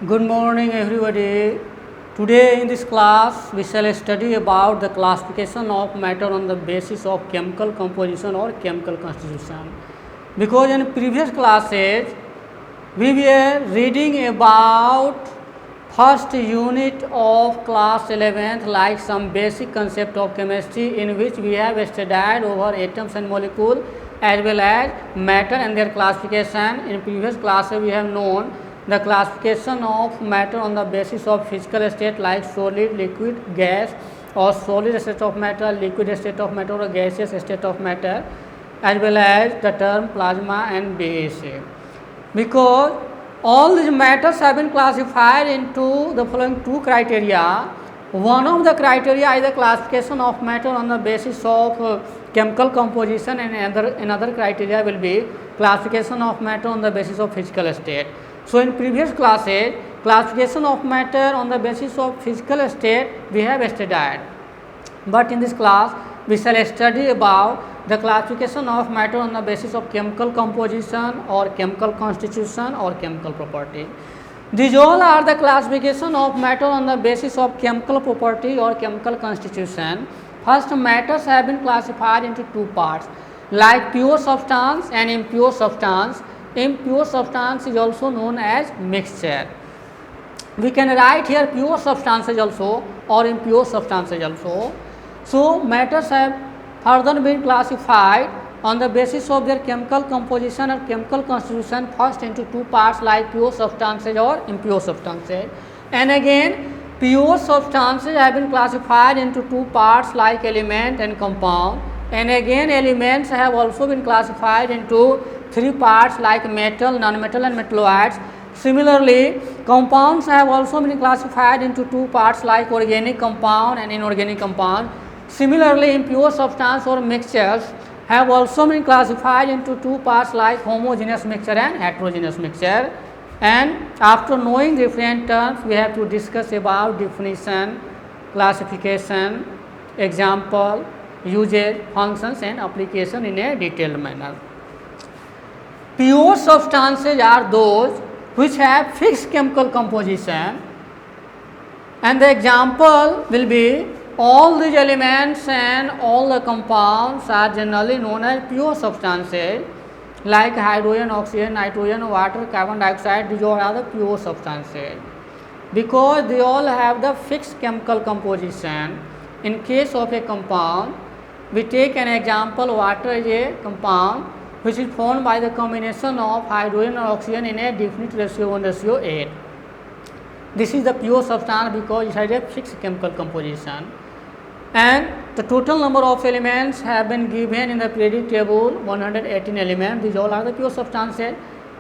Good morning everybody. Today in this class we shall study about the classification of matter on the basis of chemical composition or chemical constitution. Because in previous classes we were reading about first unit of class 11th like some basic concept of chemistry in which we have studied over atoms and molecules as well as matter and their classification. In previous classes we have known the classification of matter on the basis of physical state like solid, liquid, gas, or solid state of matter, liquid state of matter, or gaseous state of matter, as well as the term plasma and BSA. Because all these matters have been classified into the following two criteria. One of the criteria is the classification of matter on the basis of chemical composition, and another criteria will be classification of matter on the basis of physical state. So in previous classes, classification of matter on the basis of physical state we have studied, but in this class we shall study about the classification of matter on the basis of chemical composition or chemical constitution or chemical property. These all are the classification of matter on the basis of chemical property or chemical constitution. First, matters have been classified into two parts like pure substance and impure substance. Impure substance is also known as mixture. We can write here pure substances also or impure substances also. So matters have further been classified on the basis of their chemical composition or chemical constitution first into two parts like pure substances or impure substances, and again pure substances have been classified into two parts like element and compound, and again elements have also been classified into three parts like metal, non-metal and metalloids. Similarly, compounds have also been classified into two parts like organic compound and inorganic compound. Similarly, impure substance or mixtures have also been classified into two parts like homogeneous mixture and heterogeneous mixture. And after knowing different terms, we have to discuss about definition, classification, example, usage, functions and application in a detailed manner. Pure substances are those which have fixed chemical composition, and the example will be all these elements and all the compounds are generally known as pure substances like hydrogen, oxygen, nitrogen, water, carbon dioxide. These all are the pure substances because they all have the fixed chemical composition. In case of a compound, we take an example, water is a compound which is formed by the combination of hydrogen and oxygen in a definite ratio 1:8. This is the pure substance because it has a fixed chemical composition. And the total number of elements have been given in the periodic table, 118 elements. These all are the pure substances,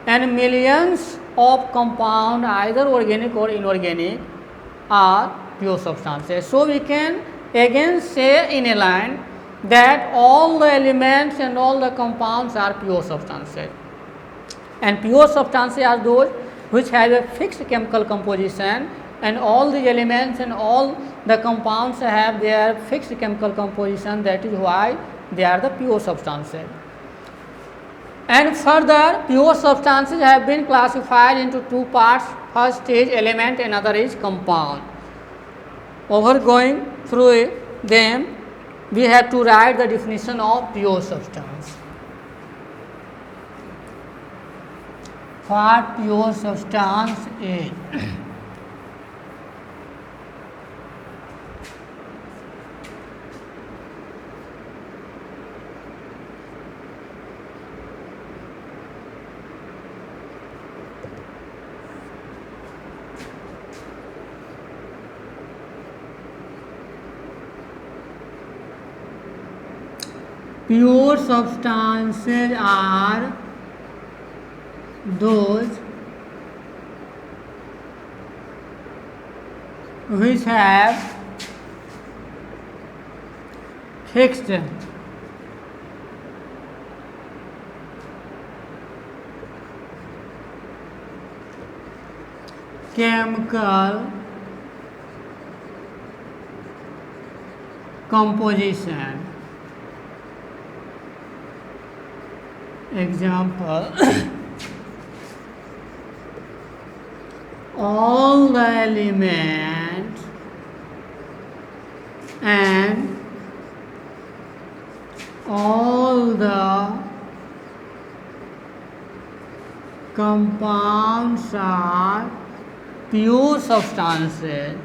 and millions of compound either organic or inorganic are pure substances. So we can again say in a line that all the elements and all the compounds are pure substances, and pure substances are those which have a fixed chemical composition, and all the elements and all the compounds have their fixed chemical composition. That is why they are the pure substances. And further, pure substances have been classified into two parts. First is element, another is compound. Over going through them, we have to write the definition of pure substance. What pure substance is? Pure substances are those which have fixed chemical composition. Example all the elements and all the compounds are pure substances.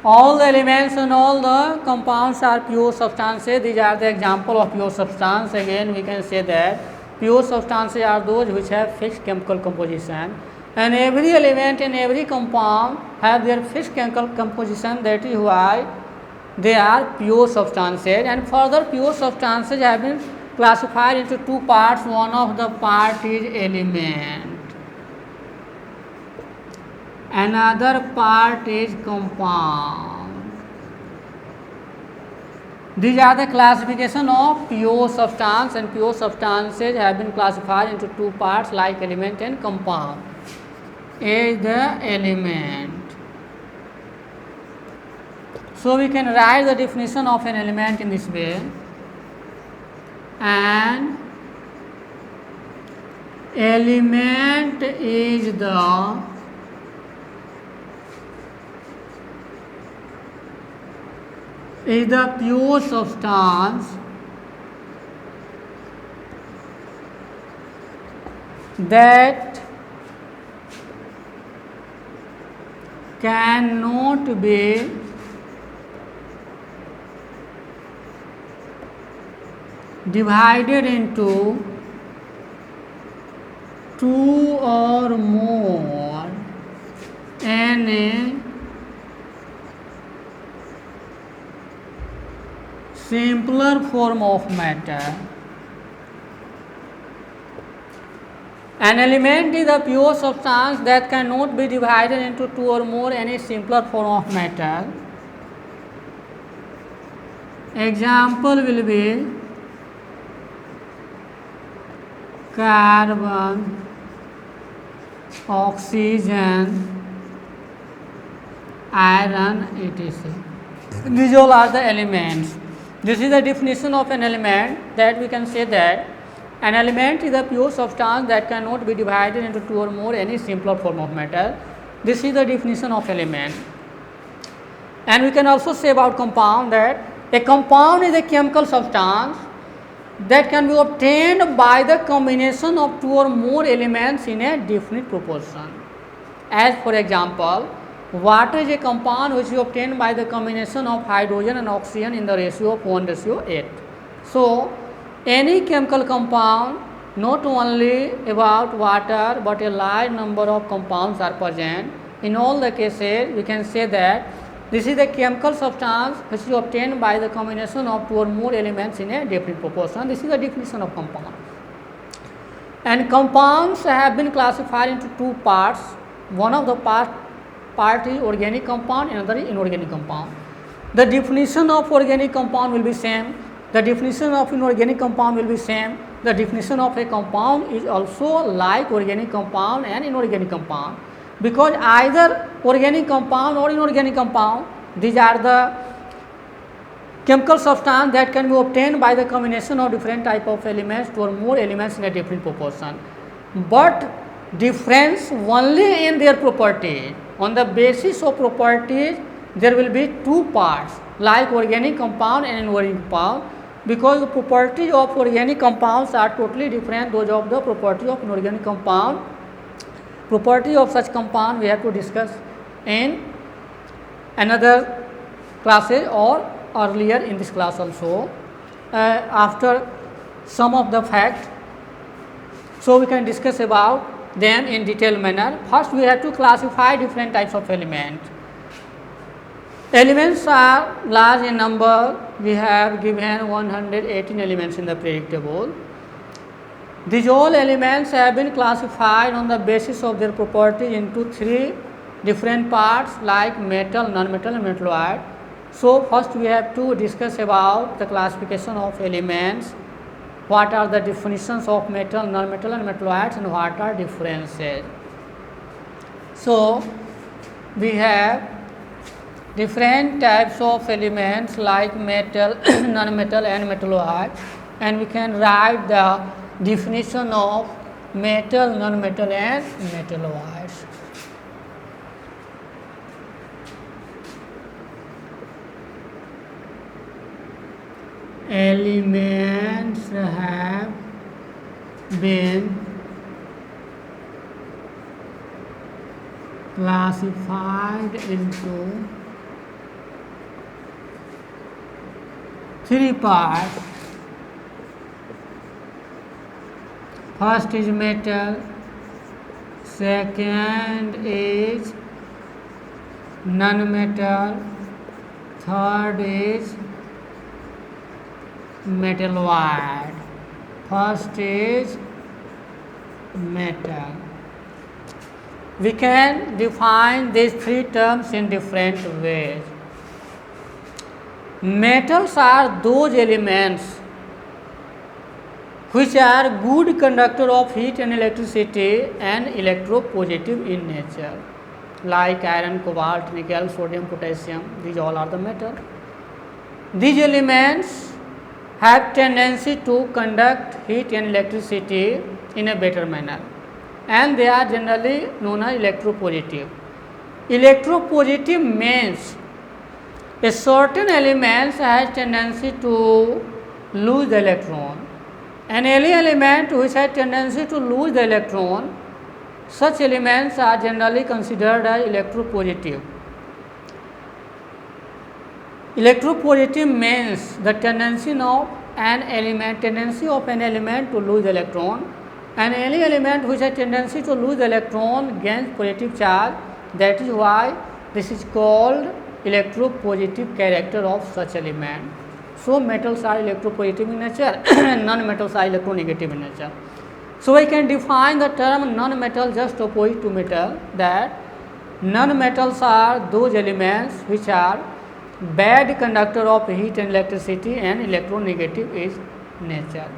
All the elements and all the compounds are pure substances. These are the example of pure substance. Again, we can say that pure substances are those which have fixed chemical composition, and every element and every compound have their fixed chemical composition. That is why they are pure substances. And further, pure substances have been classified into two parts. One of the part is element, another part is compound. These are the classification of pure substance, and pure substances have been classified into two parts like element and compound. A is the element. So we can write the definition of an element in this way. An element is the pure substance that cannot be divided into two or more any simpler form of matter. An element is a pure substance that cannot be divided into two or more any simpler form of matter. Example will be carbon, oxygen, iron, etc. These all are the elements. This is the definition of an element, that we can say that an element is a pure substance that cannot be divided into two or more any simpler form of matter. This is the definition of element. And we can also say about compound that a compound is a chemical substance that can be obtained by the combination of two or more elements in a definite proportion. As for example, water is a compound which is obtained by the combination of hydrogen and oxygen in the ratio of 1:8. So, any chemical compound, not only about water but a large number of compounds are present. In all the cases, we can say that this is a chemical substance which is obtained by the combination of two or more elements in a definite proportion. This is the definition of compound. And compounds have been classified into two parts. One of the part is organic compound, another is inorganic compound. The definition of organic compound will be same. The definition of inorganic compound will be same. The definition of a compound is also like organic compound and inorganic compound, because either organic compound or inorganic compound, these are the chemical substance that can be obtained by the combination of different type of elements, two or more elements in a different proportion, but difference only in their properties. On the basis of properties, there will be two parts like organic compound and inorganic compound, because the properties of organic compounds are totally different those of the property of inorganic compound. Property of such compound we have to discuss in another classes or earlier in this class also, after some of the fact. So we can discuss about them in detailed manner. First, we have to classify different types of elements. Elements are large in number. We have given 118 elements in the periodic table. These all elements have been classified on the basis of their properties into three different parts like metal, non-metal and metalloid. So first we have to discuss about the classification of elements. What are the definitions of metal, non-metal and metalloids, and what are differences. So we have different types of elements like metal, non-metal and metalloid, and we can write the definition of metal, non-metal and metalloids. Elements have been classified into three parts. First is metal, second is non-metal, third is metalloid. First is metal. We can define these three terms in different ways. Metals are those elements which are good conductor of heat and electricity and electropositive in nature, like iron, cobalt, nickel, sodium, potassium. These all are the metals. These elements have tendency to conduct heat and electricity in a better manner, and they are generally known as electropositive. Electropositive means a certain element has tendency to lose the electron, and any element which has tendency to lose the electron, such elements are generally considered as electropositive. Electropositive means the tendency of an element to lose electron, and any element which has tendency to lose electron gains positive charge. That is why this is called electropositive character of such element. So metals are electropositive in nature and non-metals are electronegative in nature. So we can define the term non-metal just opposite to metal, that non-metals are those elements which are bad conductor of heat and electricity and electronegative is nature.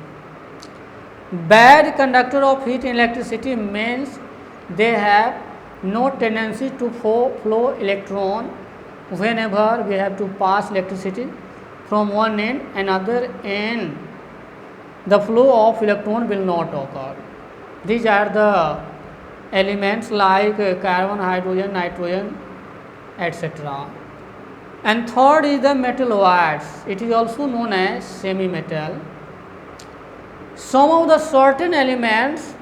Bad conductor of heat and electricity means they have no tendency to flow electron whenever we have to pass electricity from one end another end. The flow of electron will not occur. These are the elements like carbon, hydrogen, nitrogen, etc. And third is the metalloids. It is also known as semi-metal. Some of the certain elements,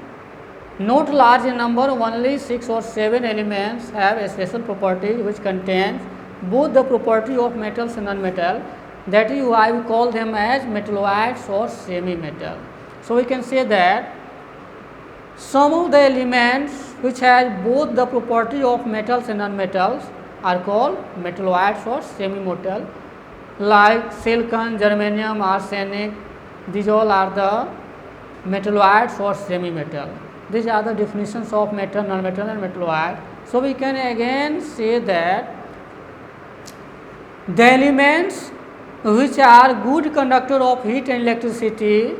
not large in number, only 6 or 7 elements have a special property which contains both the property of metals and non-metal. That is why we call them as metalloids or semi-metal. So we can say that some of the elements which have both the property of metals and non-metals are called metalloids or semi-metal, like silicon, germanium, arsenic. These all are the metalloids or semi-metal. These are the definitions of metal, non-metal and metalloid. So we can again say that the elements which are good conductor of heat and electricity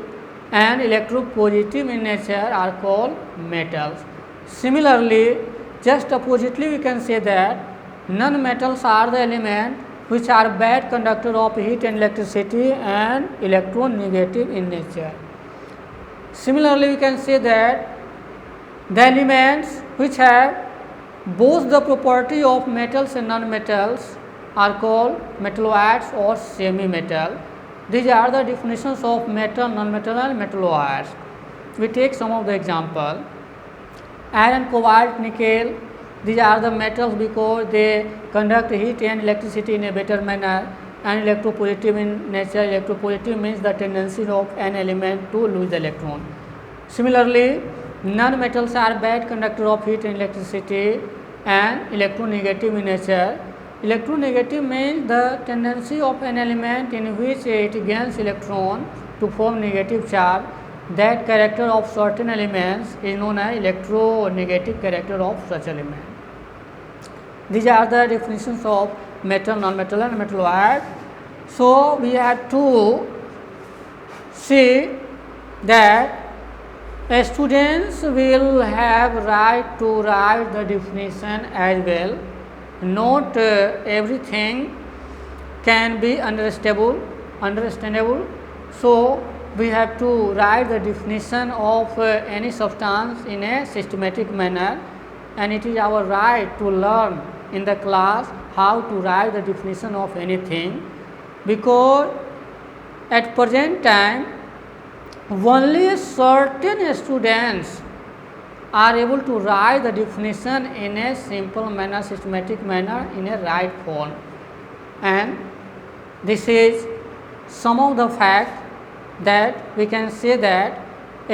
and electropositive in nature are called metals. Similarly, just oppositely we can say that non-metals are the elements which are bad conductor of heat and electricity and electronegative in nature. Similarly, we can say that the elements which have both the property of metals and non-metals are called metalloids or semi-metal. These are the definitions of metal, non-metal and metalloids. We take some of the example. Iron, cobalt, nickel. These are the metals because they conduct heat and electricity in a better manner and electropositive in nature. Electropositive means the tendency of an element to lose the electron. Similarly, non-metals are bad conductor of heat and electricity and electronegative in nature. Electronegative means the tendency of an element in which it gains electron to form negative charge. That character of certain elements is known as electronegative character of such element. These are the definitions of metal, non-metal and metalloid. So we have to see that students will have right to write the definition as well. Not everything can be understandable. So we have to write the definition of any substance in a systematic manner, and it is our right to learn in the class how to write the definition of anything, because at present time only certain students are able to write the definition in a simple manner, systematic manner, in a right form, and this is some of the fact that we can say that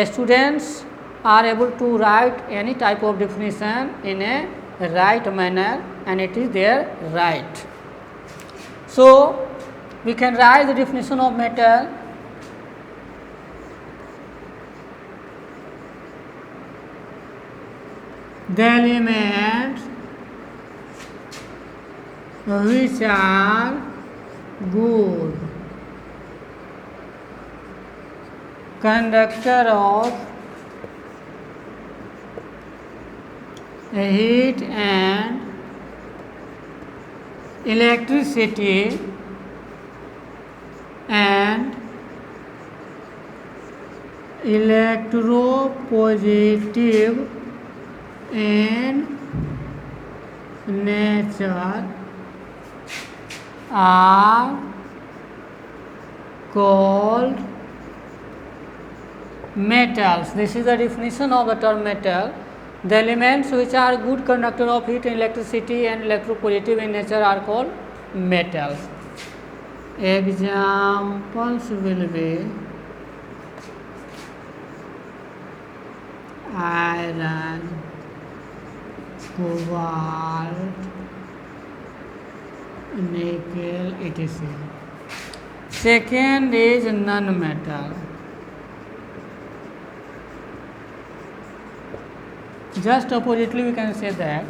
students are able to write any type of definition in a right manner, and it is their right. So we can write the definition of metal. The elements which are good conductor of heat and electricity and electropositive in nature are called metals. This is the definition of the term metal. The elements which are good conductor of heat and electricity and electropositive in nature are called metals. Examples will be iron, cobalt, nickel, etc. Second is non-metal. Just oppositely we can say that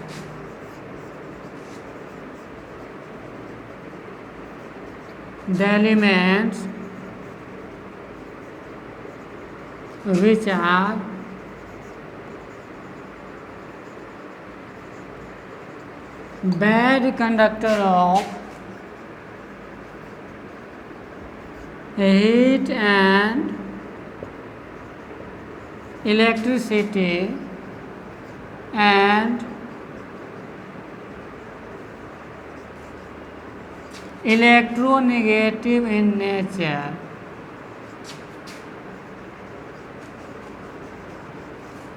the elements which are bad conductor of heat and electricity and electronegative in nature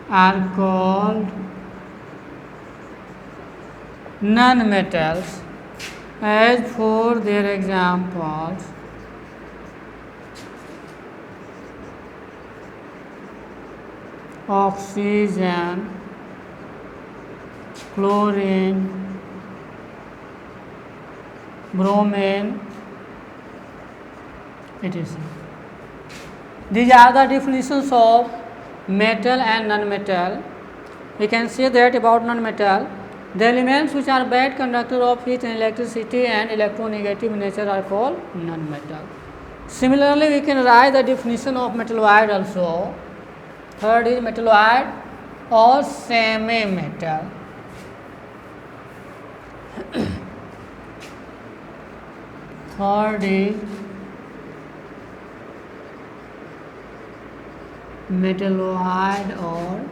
are called non-metals. As for their examples, oxygen, chlorine, bromine, etc. These are the definitions of metal and non-metal. We can say that about non-metal, the elements which are bad conductor of heat and electricity and electronegative in nature are called non-metal. Similarly, we can write the definition of metalloid also. Third is metalloid or semi-metal. Third is metalloid or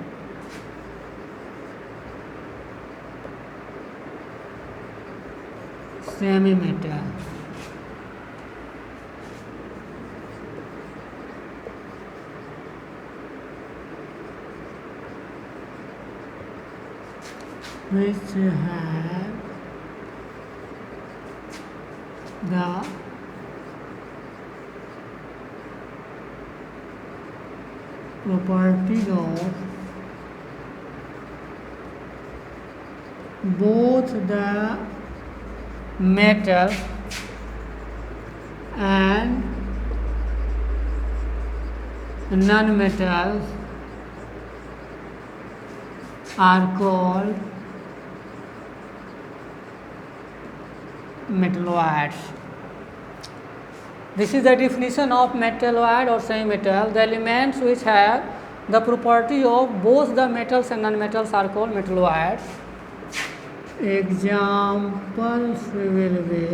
semi-metal. Which have the properties of both the metal and non-metals are called metalloids. This is the definition of metalloid or semi-metal. The elements which have the property of both the metals and non-metals are called metalloids. Examples will be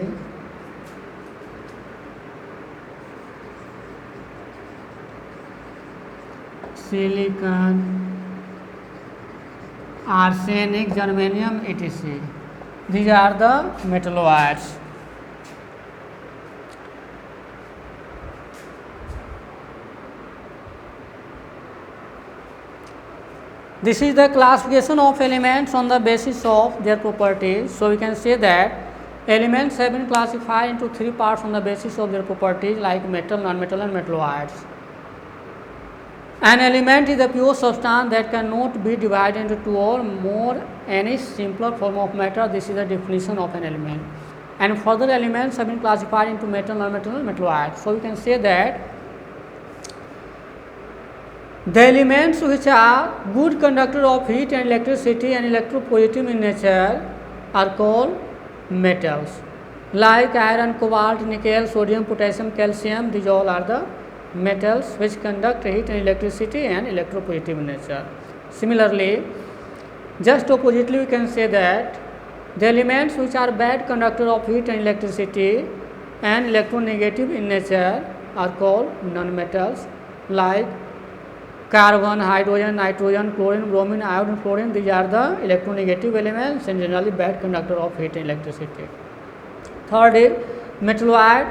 silicon, arsenic, germanium, etc. These are the metalloids. This is the classification of elements on the basis of their properties. So we can say that elements have been classified into three parts on the basis of their properties, like metal, non-metal, and metalloids. An element is a pure substance that cannot be divided into two or more any simpler form of matter. This is the definition of an element. And further elements have been classified into metal, non-metal, and metalloids. So we can say that the elements which are good conductor of heat and electricity and electropositive in nature are called metals, like iron, cobalt, nickel, sodium, potassium, calcium. These all are the metals which conduct heat and electricity and electropositive in nature. Similarly, just oppositely we can say that the elements which are bad conductor of heat and electricity and electronegative in nature are called non-metals, like carbon, hydrogen, nitrogen, chlorine, bromine, iodine, fluorine. These are the electronegative elements and generally bad conductor of heat and electricity. Third is metalloid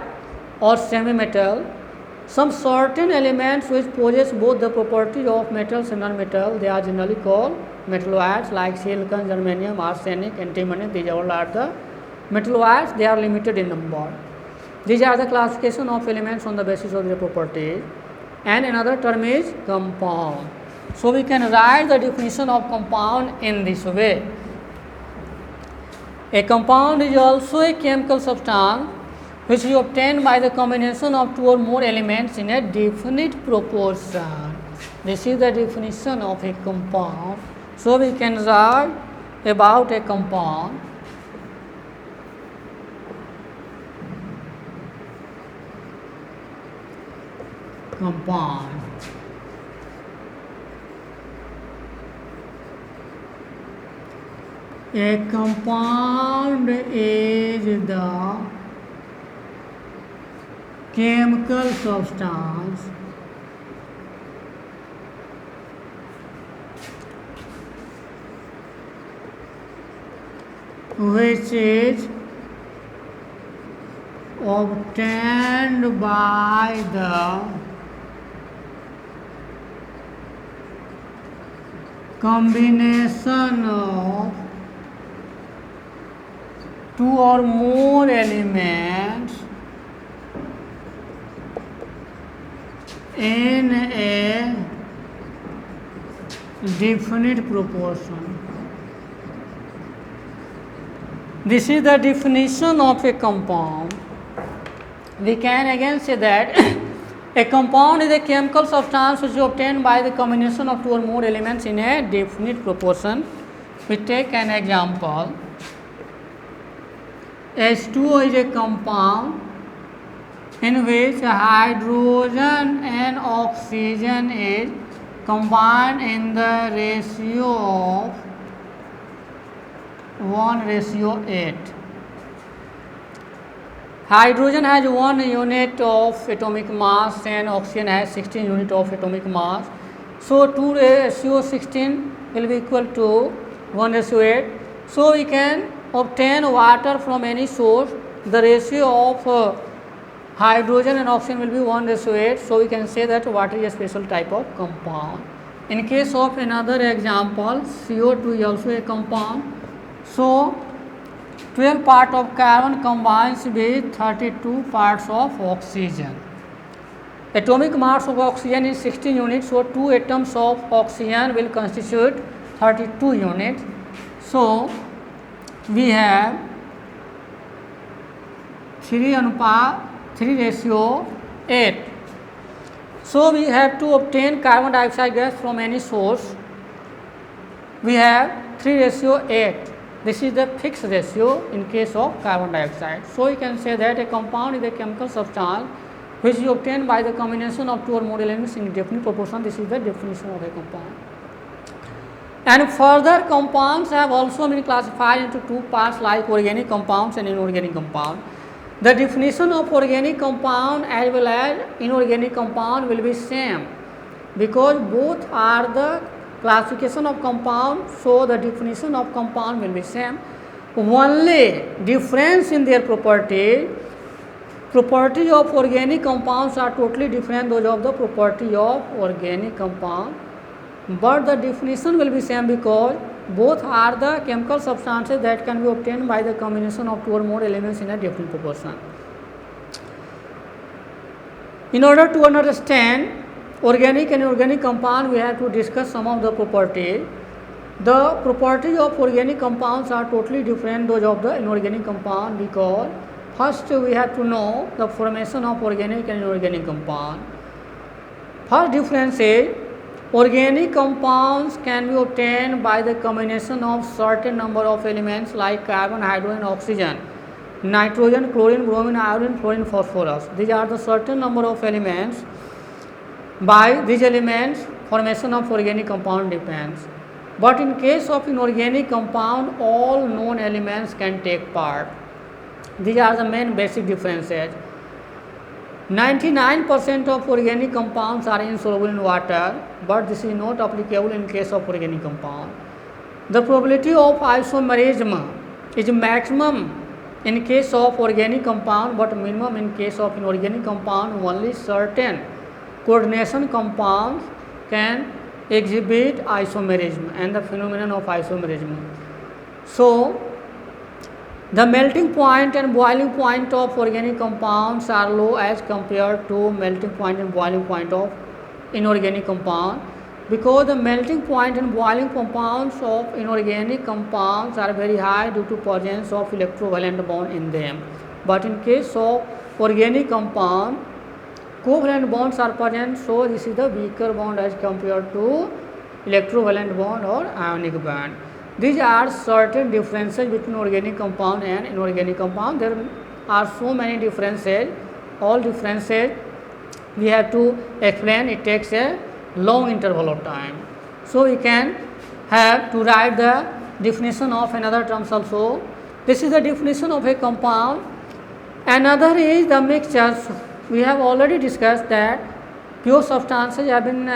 or semi-metal. Some certain elements which possess both the properties of metals and non-metal, they are generally called metalloids, like silicon, germanium, arsenic, antimony. These all are the metalloids. They are limited in number. These are the classification of elements on the basis of their properties. And another term is compound. So we can write the definition of compound in this way. A compound is also a chemical substance which is obtained by the combination of two or more elements in a definite proportion. This is the definition of a compound. So we can write about a compound. Compound. A compound is the chemical substance which is obtained by the combination of two or more elements in a definite proportion. This is the definition of a compound. We can again say that a compound is a chemical substance which is obtained by the combination of two or more elements in a definite proportion. We take an example. H2O is a compound in which hydrogen and oxygen is combined in the ratio of 1:8. Hydrogen has 1 unit of atomic mass and oxygen has 16 unit of atomic mass. So 2:16 will be equal to 1:8. So we can obtain water from any source. The ratio of hydrogen and oxygen will be 1:8. So we can say that water is a special type of compound. In case of another example, CO2 is also a compound. So 12 parts of carbon combines with 32 parts of oxygen. Atomic mass of oxygen is 16 units, so 2 atoms of oxygen will constitute 32 units. So we have 3:8. So we have to obtain carbon dioxide gas from any source. We have 3:8. This is the fixed ratio in case of carbon dioxide. So you can say that a compound is a chemical substance which is obtained by the combination of two or more elements in definite proportion. This is the definition of a compound. And further, compounds have also been classified into two parts, like organic compounds and inorganic compound. The definition of organic compound as well as inorganic compound will be same. because both are the classification of compound, so the definition of compound will be same. Only difference in their properties of organic compounds are totally different those of the property of organic compound, but the definition will be same because both are the chemical substances that can be obtained by the combination of two or more elements in a different proportion. In order to understand organic and inorganic compound, we have to discuss some of the properties. The properties of organic compounds are totally different those of the inorganic compound because first we have to know the formation of organic and inorganic compound. First difference is organic compounds can be obtained by the combination of certain number of elements like carbon, hydrogen, oxygen, nitrogen, chlorine, bromine, iodine, fluorine, phosphorus. These are the certain number of elements. By these elements, formation of organic compound depends. But in case of inorganic compound, all known elements can take part. These are the main basic differences. 99% of organic compounds are insoluble in water, but this is not applicable in case of organic compound. The probability of isomerism is maximum in case of organic compound, but minimum in case of inorganic compound. Only certain coordination compounds can exhibit isomerism and the phenomenon of isomerism. So, the melting point and boiling point of organic compounds are low as compared to melting point and boiling point of inorganic compound, because the melting point and boiling compounds of inorganic compounds are very high due to presence of electrovalent bond in them. But in case of organic compound, covalent bonds are present, so this is the weaker bond as compared to electrovalent bond or ionic bond. These are certain differences between organic compound and inorganic compound. There are so many differences. All differences we have to explain. It takes a long interval of time. So we can have to write the definition of another terms also. This is the definition of a compound. Another is the mixtures. We have already discussed that pure substances have been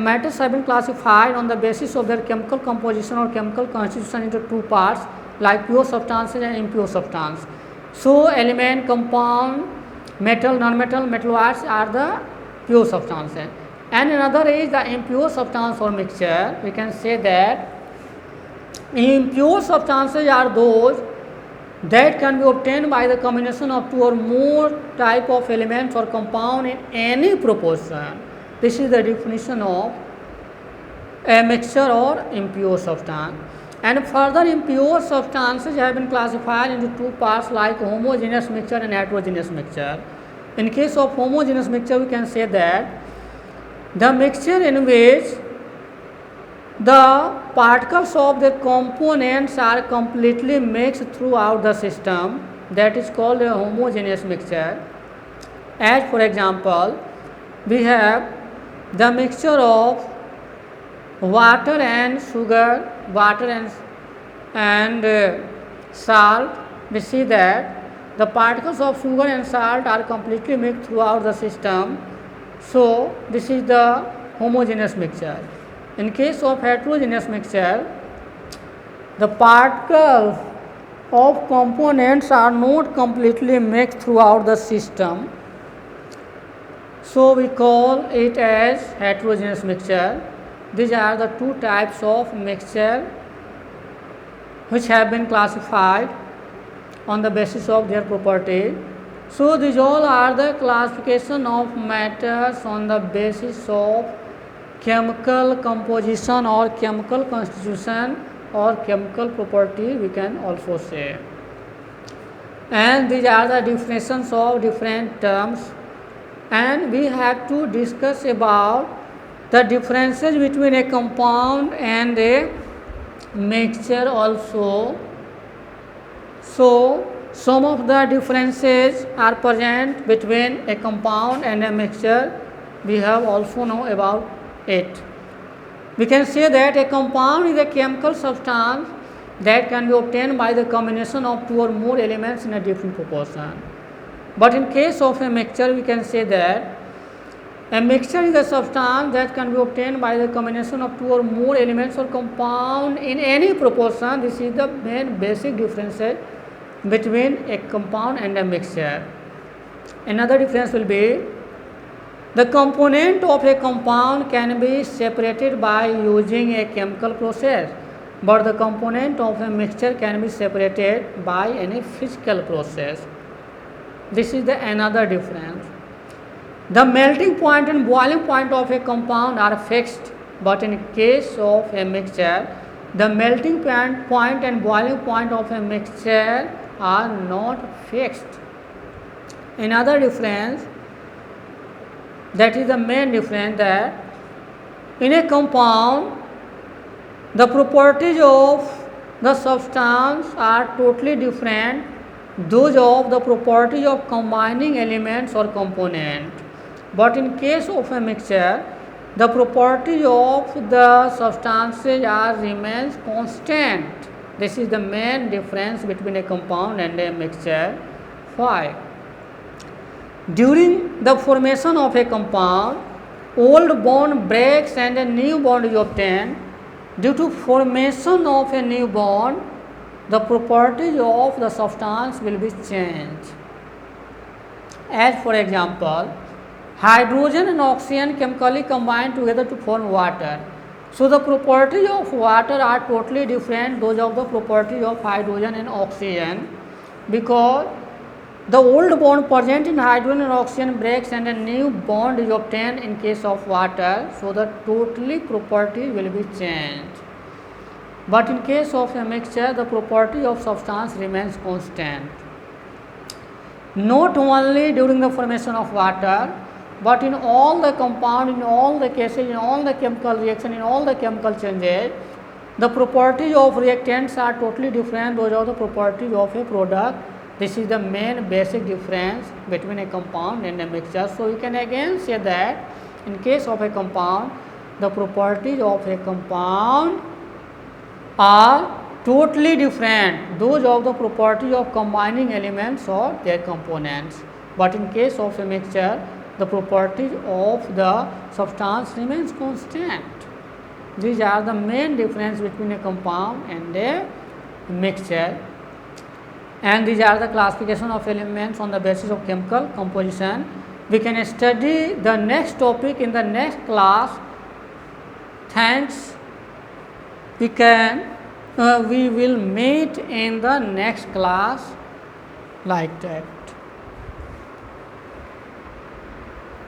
matters have been classified on the basis of their chemical composition or chemical constitution into two parts, like pure substances and impure substances. So element, compound, metal, non-metal, metalloids are the pure substances. And another is the impure substance or mixture. We can say that impure substances are those that can be obtained by the combination of two or more type of elements or compound in any proportion. This is the definition of a mixture or impure substance. And further, impure substances have been classified into two parts, like homogeneous mixture and heterogeneous mixture. In case of homogeneous mixture, we can say that the mixture in which the particles of the components are completely mixed throughout the system, that is called a homogeneous mixture. As for example, we have the mixture of water and sugar, water and salt. We see that the particles of sugar and salt are completely mixed throughout the system. So this is the homogeneous mixture. In case of heterogeneous mixture, the particles of components are not completely mixed throughout the system. So we call it as heterogeneous mixture. These are the two types of mixture which have been classified on the basis of their property. So these all are the classification of matters on the basis of chemical composition or chemical constitution or chemical property, we can also say. And these are the definitions of different terms. And we have to discuss about the differences between a compound and a mixture also. So some of the differences are present between a compound and a mixture. We have also know about it. We can say that a compound is a chemical substance that can be obtained by the combination of two or more elements in a different proportion. But in case of a mixture, we can say that A mixture is a substance that can be obtained by the combination of two or more elements or compound in any proportion. This is the main basic difference between a compound and a mixture. Another difference will be the component of a compound can be separated by using a chemical process, but the component of a mixture can be separated by any physical process. This is the another difference. The melting point and boiling point of a compound are fixed, but in case of a mixture, the melting point and boiling point of a mixture are not fixed. Another difference, that is the main difference, that in a compound the properties of the substance are totally different those of the properties of combining elements or components. But in case of a mixture, the properties of the substances are remains constant. This is the main difference between a compound and a mixture. 5. During the formation of a compound, old bond breaks and a new bond is obtained. Due to formation of a new bond, the properties of the substance will be changed. As for example, hydrogen and oxygen chemically combine together to form water. So the properties of water are totally different those of the properties of hydrogen and oxygen, because the old bond present in hydrogen and oxygen breaks and a new bond is obtained in case of water, so the totally property will be changed. But in case of a mixture, the property of substance remains constant. Not only during the formation of water, but in all the compound, in all the cases, in all the chemical reaction, in all the chemical changes, the properties of reactants are totally different those are the properties of a product. This is the main basic difference between a compound and a mixture. So you can again say that in case of a compound, the properties of a compound are totally different those of the properties of combining elements or their components. But in case of a mixture, the properties of the substance remains constant. These are the main difference between a compound and a mixture. And these are the classification of elements on the basis of chemical composition. We can study the next topic in the next class. Thanks. We will meet in the next class like that.